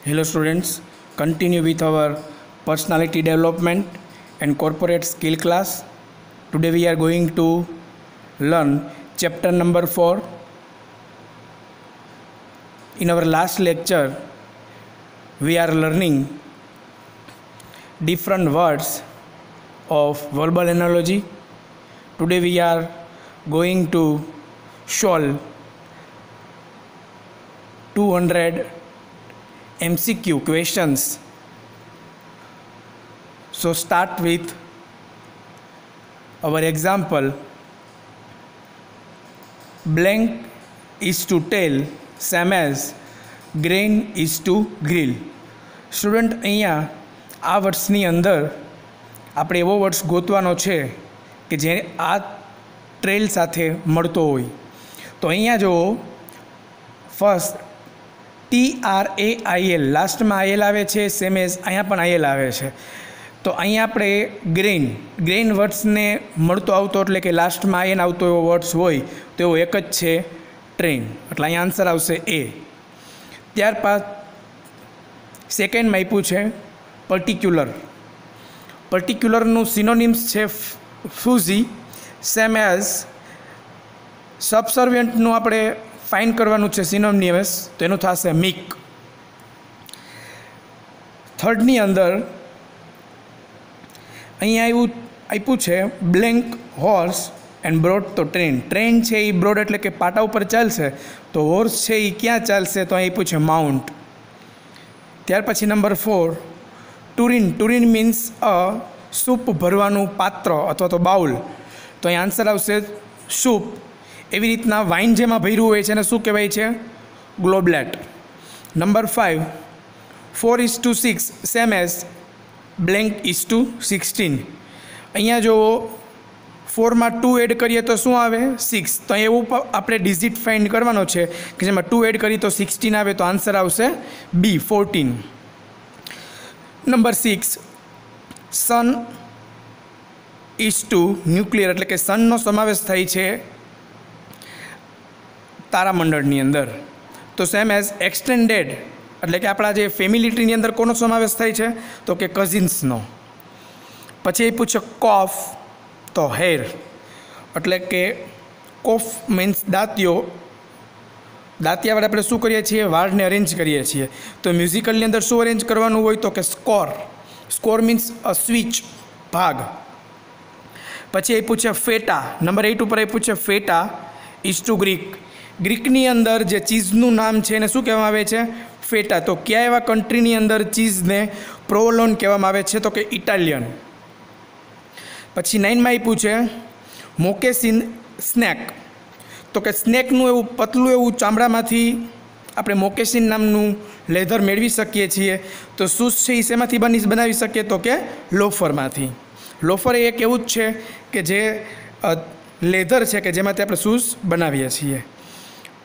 Hello students, continue with our personality development and corporate skill class. Today we are going to learn chapter number 4. In our last lecture, we are learning different words of verbal analogy. Today we are going to solve 200 MCQ questions. So start with our example. Blank is to tell, same as grain is to grill. Student અહીંયા આ વર્ડ્સની અંદર આપણે એવો words ગોતવાનો છે કે જે આ trail સાથે મળતો હોય. તો અહીંયા જો ફર્સ્ટ TRAIL લાસ્ટમાં આઈએલ આવે છે, સેમ એઝ અહીંયા પણ આઈએલ આવે છે. તો અહીંયા આપણે ગ્રેન વર્ડ્સને મળતો આવતો એટલે કે લાસ્ટમાં આઈએન આવતો એવો વર્ડ્સ હોય તો એવો એક જ છે ટ્રેન, એટલે અહીંયા આન્સર આવશે એ. ત્યારબાદ સેકન્ડમાં આપ્યું છે પર્ટિક્યુલરનું સિનોનિમ્સ છે ફ્યુઝી, સેમ એઝ સબસર્વિયન્ટનું આપણે ફાઇન કરવાનું છે સિનોનિમ્સ, તો એનું થશે મિક. થર્ડની અંદર અહીંયા આપ્યું છે બ્લેન્ક હોર્સ એન્ડ બ્રોડ. તો ટ્રેન છે એ બ્રોડ એટલે કે પાટા ઉપર ચાલશે, તો હોર્સ છે એ ક્યાં ચાલશે, તો અહીં આપ્યું છે માઉન્ટ. ત્યાર પછી નંબર 4 ટુરિન મીન્સ સૂપ ભરવાનું પાત્ર અથવા તો બાઉલ, તો અહીં આન્સર આવશે સૂપ. એવી રીતના વાઇન જેમાં ભર્યું હોય છે એને શું કહેવાય છે, ગ્લોબલેટ. Number 5 4:6 same as blank is to 16. અહીંયા જો 4માં 2 એડ કરીએ તો શું આવે 6, તો એવું આપણે ડિઝિટ ફાઇન્ડ કરવાનો છે કે જેમાં 2 એડ કરીએ તો 16 આવે, તો આન્સર આવશે B 14. Number 6 sun is to nuclear એટલે કે સનનો સમાવેશ થાય છે તારામંડળની અંદર, તો સેમ એઝ એક્સટેન્ડેડ એટલે કે આપણા જે ફેમિલી ટ્રીની અંદર કોનો સમાવેશ થાય છે, તો કે કઝિન્સનો. પછી એ પૂછે કોફ, તો હેર એટલે કે કોફ મીન્સ દાંતિયા વડે આપણે શું કરીએ છીએ, વાળને અરેન્જ કરીએ છીએ. તો મ્યુઝિકલની અંદર શું અરેન્જ કરવાનું હોય, તો કે સ્કોર મીન્સ અ સ્વિચ ભાગ. પછી એ પૂછે ફેટા, નંબર 8 ઉપર એ પૂછે ફેટા ઇઝ ટુ ગ્રીકની અંદર જે ચીઝનું નામ છે એને શું કહેવામાં આવે છે, ફેટા. તો કયા એવા કન્ટ્રીની અંદર ચીઝને પ્રોવોલોન કહેવામાં આવે છે, તો કે ઇટાલિયન. પછી 9માં આપ્યું છે મોકેસિન સ્નેક, તો કે સ્નેકનું એવું પતલું એવું ચામડામાંથી આપણે મોકેસિન નામનું લેધર મેળવી શકીએ છીએ. તો શૂઝ છે એ શેમાંથી બનાવી શકીએ, તો કે લોફરમાંથી. લોફર એ એક એવું જ છે કે જે લેધર છે કે જેમાંથી આપણે શૂઝ બનાવીએ છીએ.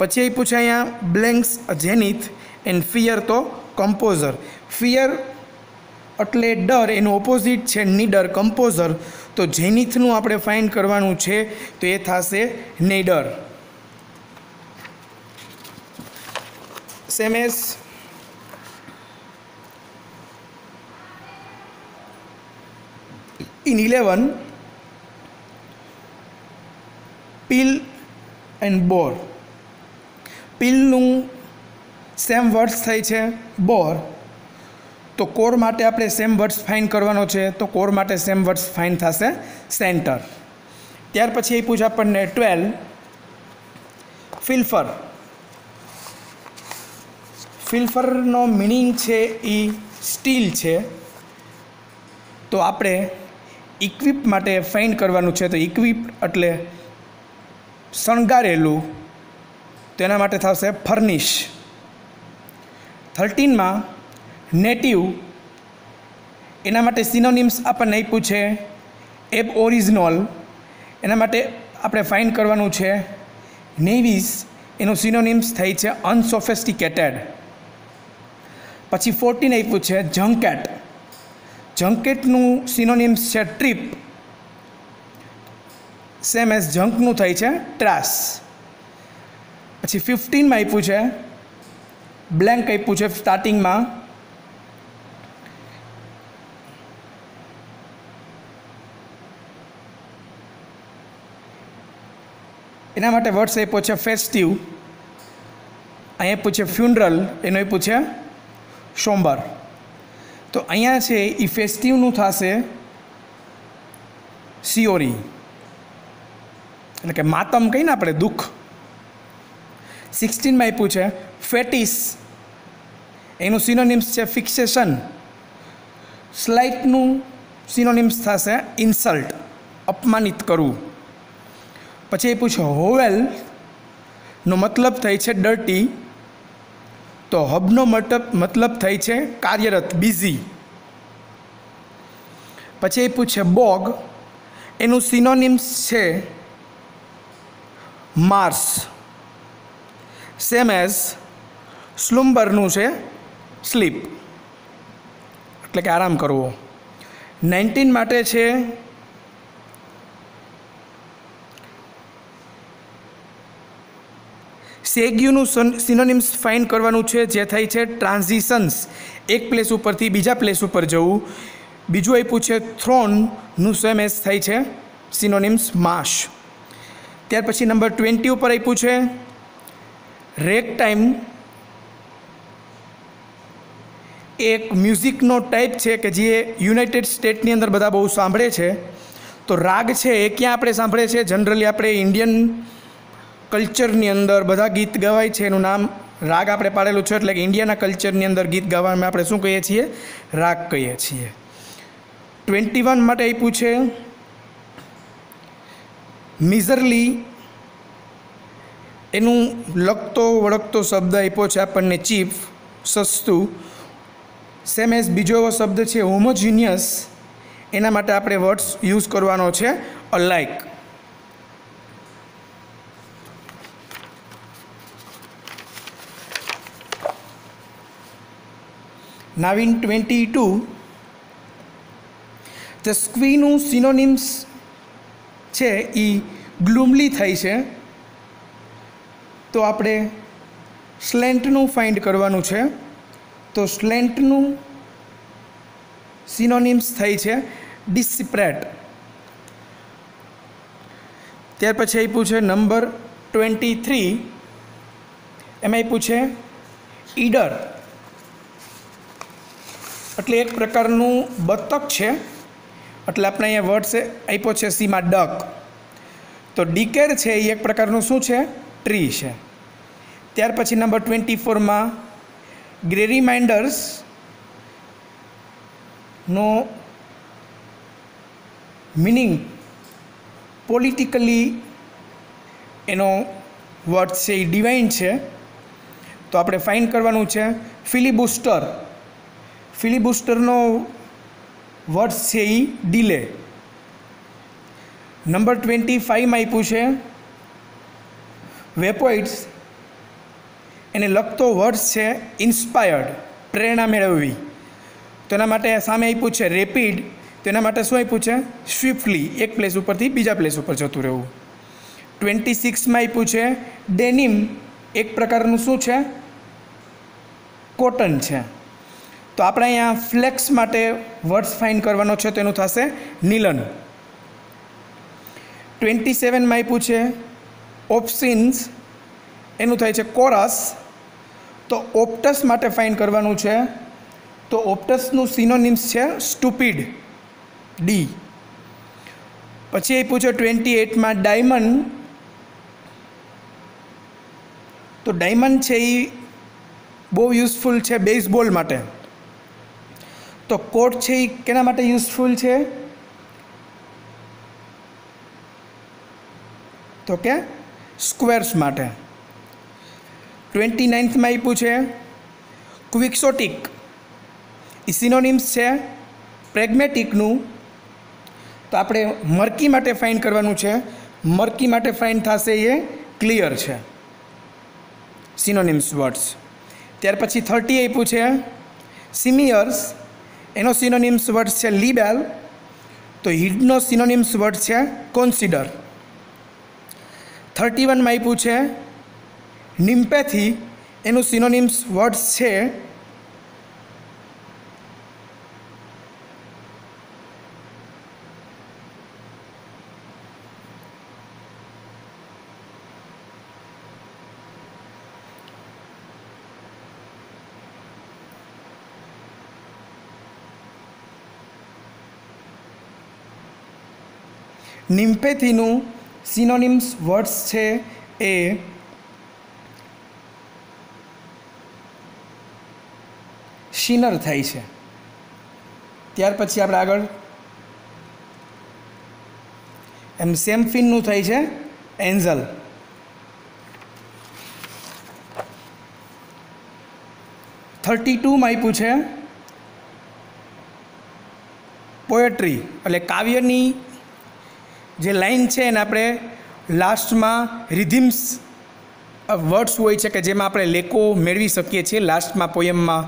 પછી એ પૂછે અહીંયા બ્લેન્ક્સ જેનિથ એન્ડ ફિયર, તો કમ્પોઝર. ફિયર એટલે ડર, એનું ઓપોઝિટ છે નીડર, કમ્પોઝર. તો જેનિથનું આપણે ફાઇન્ડ કરવાનું છે તો એ થશે nadir. Same as in 11 peel and bore. પીલનું સેમ વર્ડ્સ થાય છે બોર, તો કોર માટે આપણે સેમ વર્ડ્સ ફાઇન કરવાનો છે, તો કોર માટે સેમ વર્ડ્સ ફાઇન થશે સેન્ટર. ત્યાર પછી એ પૂછે આપણને 12 ફિલ્ફરનો મિનિંગ છે એ સ્ટીલ છે, તો આપણે ઇક્વિપ માટે ફાઇન કરવાનું છે, તો ઇક્વિપ એટલે શણગારેલું, તો એના માટે થશે ફર્નિશ. 13માં નેટિવ, એના માટે સિનોનિમ્સ આપણને આપ્યું છે એબ ઓરિજિનલ, એના માટે આપણે ફાઇન કરવાનું છે નેવિસ, એનું સિનોનિમ્સ થાય છે અનસોફેસ્ટિકેટેડ. પછી 14 આપ્યું છે જંકેટનું સિનોનિમ્સ છે ટ્રીપ, સેમ એઝ જંકનું થાય છે ટ્રાસ. પછી 15માં આપ્યું છે બ્લેન્ક આપ્યું છે સ્ટાર્ટિંગમાં એના માટે વર્ડ્સ આપ્યો છે ફેસ્ટિવ, અહીંયા આપ્યું છે ફ્યુનરલ, એનો આપ્યું છે સોમબર. તો અહીંયા છે એ ફેસ્ટિવનું થશે સિયોરી, એટલે કે માતમ કહીને આપણે દુઃખ. 16 આપ્યું છે ફેટિસ, એનું સિનોનિમ્સ છે ફિક્સેશન. સ્લાઇટનું સિનોનિમ્સ થશે ઇન્સલ્ટ, અપમાનિત કરવું. પછી આપ્યું છે હોવેલનો મતલબ થાય છે ડર્ટી, તો હબનો મતલબ થાય છે કાર્યરત, બિઝી. પછી આપ્યું છે બોગ, એનું સિનોનિમ્સ છે માર્સ. સેમ એઝ સ્લુમ્બરનું છે સ્લીપ, એટલે કે આરામ કરવો. 19 માટે છે સેગ્યુનું સિનોનિમ્સ ફાઇન્ડ કરવાનું છે, જે થાય છે ટ્રાન્ઝિશન્સ, એક પ્લેસ ઉપરથી બીજા પ્લેસ ઉપર જવું. બીજું આપ્યું છે થ્રોનનું સેમ એઝ થાય છે સિનોનિમ્સ માશ. ત્યાર પછી નંબર 20 ઉપર આપ્યું છે રેક ટાઈમ, એક મ્યુઝિકનો ટાઈપ છે કે જે યુનાઇટેડ સ્ટેટની અંદર બધા બહુ સાંભળે છે. તો રાગ છે એ ક્યાં આપણે સાંભળે છે? જનરલી આપણે ઇન્ડિયન કલ્ચરની અંદર બધા ગીત ગવાય છે, એનું નામ રાગ આપણે પાડેલું છે, એટલે કે ઇન્ડિયાના કલ્ચરની અંદર ગીત ગાવામાં આપણે શું કહીએ છીએ? રાગ કહીએ છીએ. 21 માટે આપ્યું છે મિઝરલી, એનું લગતો વળગતો શબ્દ આપ્યો છે આપણને ચીપ, સસ્તું. સેમ એઝ બીજો એવો શબ્દ છે હોમોજીનિયસ, એના માટે આપણે વર્ડ્સ યુઝ કરવાનો છે અલાઇક. નાવ ઇન 22 ધ સ્ક્વીનું સિનોનિમ્સ છે એ ગ્લુમલી થાય છે, તો આપણે સ્લેન્ટનું ફાઇન્ડ કરવાનું છે. તો સ્લેન્ટનું સિનોનિમ્સ થાય છે ડિસિપ્રેટ. ત્યાર પછી આપ્યું છે નંબર 23, એમાં આપ્યું છે ઈડર, એટલે એક પ્રકારનું બતક છે, એટલે આપણે અહીંયા વર્ડ આપ્યો છે સીમાં ડક. તો ડીકેર છે એ એક પ્રકારનું શું છે? ટ્રી છે. ત્યાર પછી નંબર 24માં ગ્રે રિમાઇન્ડર્સનો મિનિંગ પોલિટિકલી એનો વર્ડ છે એ ડિવાઇન છે, તો આપણે ફાઇન્ડ કરવાનું છે ફિલિબુસ્ટર. ફિલિબુસ્ટરનો વર્ડ છે એ ડીલે. નંબર 25માં આપ્યું છે વેપોઇટ્સ, એને લગતો વર્ડ છે ઇન્સ્પાયર્ડ, પ્રેરણા મેળવવી. તો એના માટે સામે આપ્યું છે રેપિડ, તો એના માટે શું આપ્યું છે? સ્વિફ્ટલી, એક પ્લેસ ઉપરથી બીજા પ્લેસ ઉપર જતું રહેવું. 26માં આપ્યું છે ડેનિમ, એક પ્રકારનું શું છે? કોટન છે. તો આપણે અહીંયા ફ્લેક્સ માટે વર્ડ્સ ફાઇન્ડ કરવાનો છે, તો એનું થશે નિલન. 27માં આપ્યું છે ઓપ્સિન્સ, એનું થાય છે કોરસ. તો ઓપ્ટસ માટે ફાઇન્ડ કરવાનું છે, તો ઓપ્ટસનું સિનોનિમ્સ છે સ્ટુપિડ, ડી. પછી આપ્યું છે 28માં ડાયમંડ, તો ડાયમંડ છે એ બહુ યુઝફુલ છે બેઝબોલ માટે. તો કોટ છે એ કેના માટે યુઝફુલ છે? તો કે સ્ક્વેર્સ માટે. 29માં આપ્યું છે ક્વિક્સોટિક, એ સિનોનિમ્સ છે પ્રેગ્મેટિકનું. તો આપણે મર્કી માટે ફાઇન્ડ કરવાનું છે, મર્કી માટે ફાઇન્ડ થશે એ ક્લિયર છે સિનોનિમ્સ વર્ડ્સ. ત્યાર પછી 30 આપ્યું છે સિમિયર્સ, એનો સિનોનિમ્સ વર્ડ છે લીબેલ, તો હિડનો સિનોનિમ્સ વર્ડ છે કોન્સિડર. 31માં આપ્યું છે નિમ્પેથી, એનું સિનોનિમ્સ વર્ડ છે નિમ્ફેથીનું સિનોનિમ્સ વર્ડ્સ છે એ શિનર થાય છે. ત્યાર પછી આપણે આગળ સેમ્ફિનનું થાય છે એન્ઝલ. (32) આપ્યું છે પોએટ્રી, એટલે કાવ્યની જે લાઈન છે એને આપણે લાસ્ટમાં રિધિમ્સ વર્ડ્સ હોય છે કે જેમાં આપણે લેકો મેળવી શકીએ છીએ. લાસ્ટમાં પોયમમાં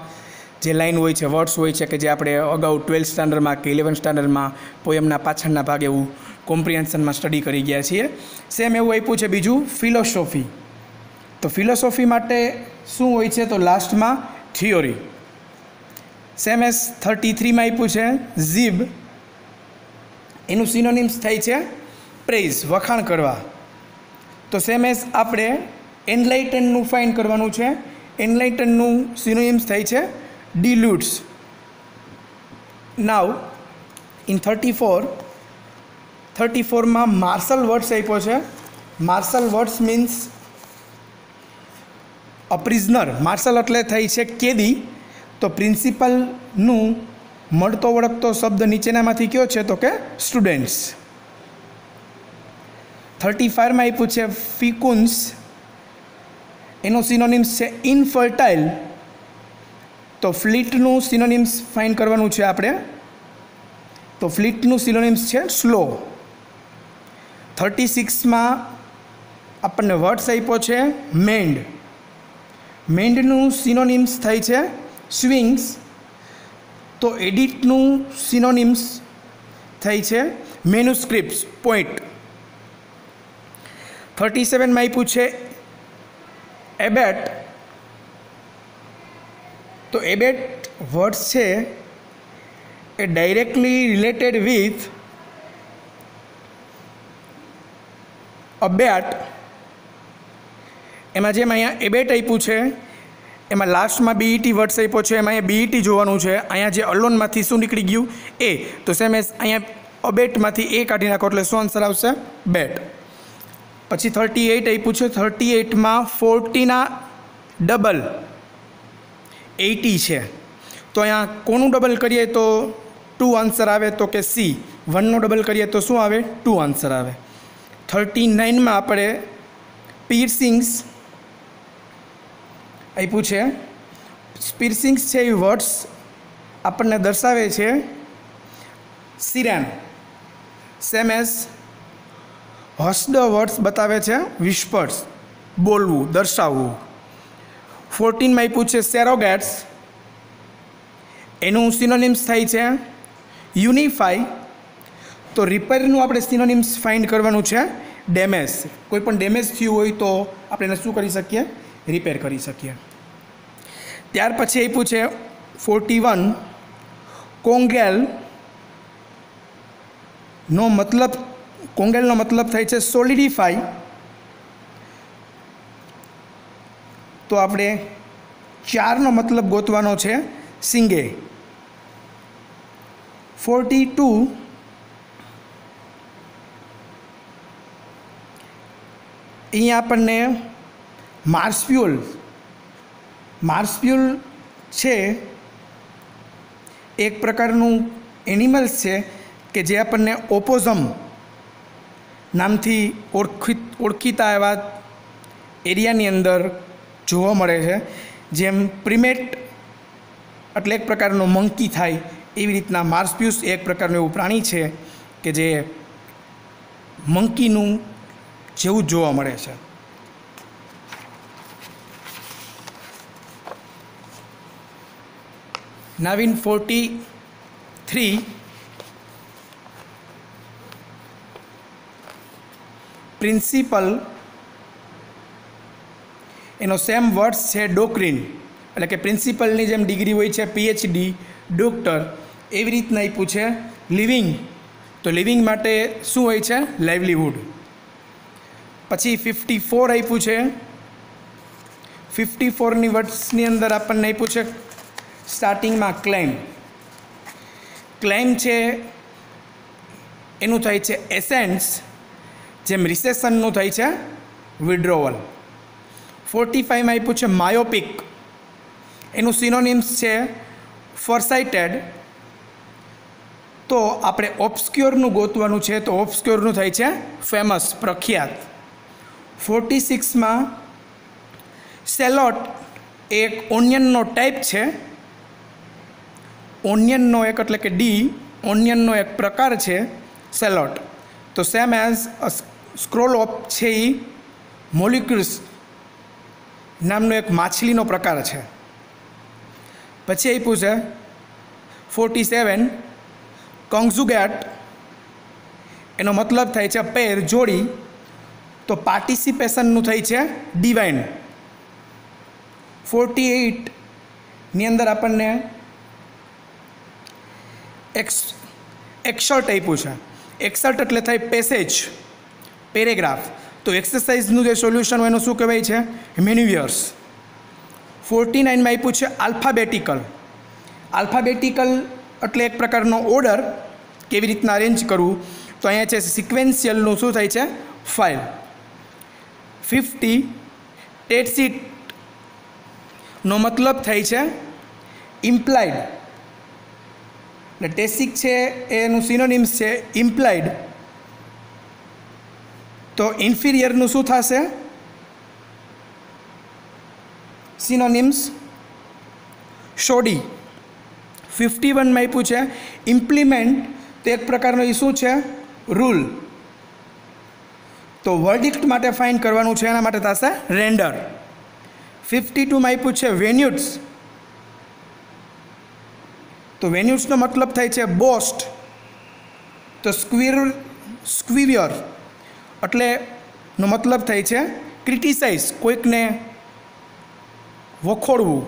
જે લાઈન હોય છે, વર્ડ્સ હોય છે કે જે આપણે અગાઉ 12th સ્ટાન્ડર્ડમાં કે 11th સ્ટાન્ડર્ડમાં પોયમના પાછળના ભાગે એવું કોમ્પ્રિહેન્શનમાં સ્ટડી કરી ગયા છીએ. સેમ એવું આપ્યું છે બીજું ફિલોસોફી. તો ફિલોસોફી માટે શું હોય છે? તો લાસ્ટમાં થિયોરી. સેમ એસ 33 આપ્યું છે ઝીબ. એનું સિનોનિમ્સ થાય છે પ્રેઝ, વખાણ કરવા. તો સેમ એસ આપણે એનલાઇટનનું ફાઇન કરવાનું છે. એનલાઇટનનું સિનોનિમ્સ થાય છે ડિલ્યુટ્સ. નાવ ઇન 34માં માર્શલ વર્ડ્સ આપ્યો છે. Marshal words means uh prisoner. Marshal એટલે થઈ છે કેદી. તો પ્રિન્સિપલનું મળતો વળગતો શબ્દ નીચેનામાંથી કયો છે? તો કે સ્ટુડન્ટ્સ. 35માં આપ્યું છે ફિકુન્સ. એનો સિનોનિમ્સ છે ઇનફર્ટાઇલ. તો ફ્લીટનું સિનોનિમ્સ ફાઇન કરવાનું છે આપણે. તો ફ્લીટનું સિનોનિમ્સ છે સ્લો. 36માં આપણને વર્ડ્સ આપ્યો છે મેન્ડ. મેન્ડનું સિનોનિમ્સ થાય છે સ્વિંગ્સ. તો એડિટનું સિનોનિમ્સ થાય છે મેન્યુસ્ક્રિપ્ટ્સ, પોઈન્ટ. 37માં આપ્યું છે એબેટ. તો એબેટ વર્ડ્સ છે એ ડાયરેક્ટલી રિલેટેડ વિથ અ બેટ. એમાં જેમ અહીંયા એબેટ આપ્યું છે એમાં લાસ્ટમાં બીઈટી વર્ડ્સ આપ્યો છે. એમાં અહીંયા બીઈટી જોવાનું છે. અહીંયા જે અલોનમાંથી શું નીકળી ગયું? એ. તો સેમ એસ અહીંયા અબેટમાંથી એ કાઢી નાખો એટલે શું આન્સર આવશે? બેટ. પછી 38 આપ્યું છે. 38માં 40ના ડબલ 80 છે. તો અહીંયા કોનું ડબલ કરીએ તો 2 આન્સર આવે? તો કે સી. 1નો ડબલ કરીએ તો શું આવે? 2 આન્સર આવે. 39માં આપણે પિયર્સિંગ્સ આપ્યું છે. પિયર્સિંગ્સ છે એ વર્ડ્સ આપણને દર્શાવે છે સિરેન. સેમ એસ હસ્ડ વર્ડ્સ બતાવે છે વિસ્પર્સ, બોલવું, દર્શાવવું. 14માં આપ્યું છે સેરોગેટ્સ. એનું સિનોનિમ્સ થાય છે યુનિફાઈ. તો રિપેરનું આપણે સિનોનિમ્સ ફાઇન્ડ કરવાનું છે ડેમેજ. કોઈ પણ ડેમેજ થયું હોય તો આપણે એને શું કરી શકીએ? રિપેર કરી શકીએ. ત્યાર પછી આપ્યું છે 41 કોંગેલ. નો મતલબ, કોંગેલનો મતલબ થાય છે સોલિડિફાઈ. તો આપણે 4નો મતલબ ગોતવાનો છે સિંગે. 42 અહીંયા આપણને માર્સપ્યુલ. માર્સપ્યુલ છે એક પ્રકારનું એનિમલ્સ છે કે જે આપણને ઓપોઝમ નામથી ઓળખીતા એવા એરિયાની અંદર જોવા મળે છે. જેમ પ્રિમેટ એટલે એક પ્રકારનો મંકી થાય, એવી રીતના માર્સપ્યુસ એક પ્રકારનું એવું પ્રાણી છે કે જે મંકીનું જેવું જ જોવા મળે છે. Now in 43 principal. એનો સેમ વર્ડ્સ છે ડોક્ટ્રીન. એટલે કે પ્રિન્સિપલની જેમ ડિગ્રી હોય છે PhD, ડોક્ટર, એવી રીતના આપ્યું છે લિવિંગ. તો લિવિંગ માટે શું હોય છે? લાઇવલીહુડ. પછી 54 આપ્યું છે. 54ની વર્ડ્સની અંદર આપણને આપ્યું છે સ્ટાર્ટિંગમાં ક્લેમ. ક્લેમ છે એનું થાય છે એસેન્સ, જેમ રિસેશનનું થાય છે વિડ્રોવલ. 45માં આપ્યું છે માયોપિક, એનું સિનોનિમ્સ છે ફોરસાઇટેડ. તો આપણે ઓબ્સ્ક્યોરનું ગોતવાનું છે, તો ઓબ્સ્ક્યોરનું થાય છે ફેમસ, પ્રખ્યાત. 46માં સેલોટ એક ઓનિયનનો ટાઈપ છે. ઓનિયનનો એક એટલે કે ડી, ઓનિયનનો એક પ્રકાર છે સેલોટ. તો સેમ એઝ સ્ક્રોલોપ છે એ મોલિક્યુલ્સ નામનો એક માછલીનો પ્રકાર છે. પછી આપ્યું છે 47 કોન્જુગેટ, એનો મતલબ થાય છે પેર, જોડી. તો પાર્ટિસિપેશનનું થાય છે ડિવાઇન. 48ની અંદર આપણને એક્સર્ટ આપ્યું છે. એક્સર્ટ એટલે થાય પેસેજ, પેરેગ્રાફ. તો એક્સરસાઇઝનું જે સોલ્યુશન હોય એનું શું કહેવાય છે? મેન્યુઅર્સ. 49માં આપ્યું છે આલ્ફાબેટિકલ. આલ્ફાબેટિકલ એટલે એક પ્રકારનો ઓર્ડર, કેવી રીતના અરેન્જ કરવું. તો અહીંયા છે સિક્વેન્શિયલનું શું થાય છે? ફાઇલ. 50 ટેટસીટનો મતલબ થાય છે ઇમ્પ્લાઇડ. એટલે ટેસિક છે એનું સિનોનિમ્સ છે ઇમ્પ્લાઇડ. તો ઇન્ફિરિયરનું શું થશે? સિનોનિમ્સ શોડી. 51માં આપ્યું છે ઇમ્પ્લિમેન્ટ, તો એક પ્રકારનો એ શું છે? રૂલ. તો વર્ડિક્ટ માટે ફાઇન કરવાનું છે, એના માટે થશે રેન્ડર. 52માં આપ્યું છે વેન્યુટ્સ. તો વેન્યુટ્સનો મતલબ થાય છે બોસ્ટ. તો સ્ક્વિવિયર એટલે નો મતલબ થાય છે ક્રિટિસાઇઝ, કોઈકને વખોડવું.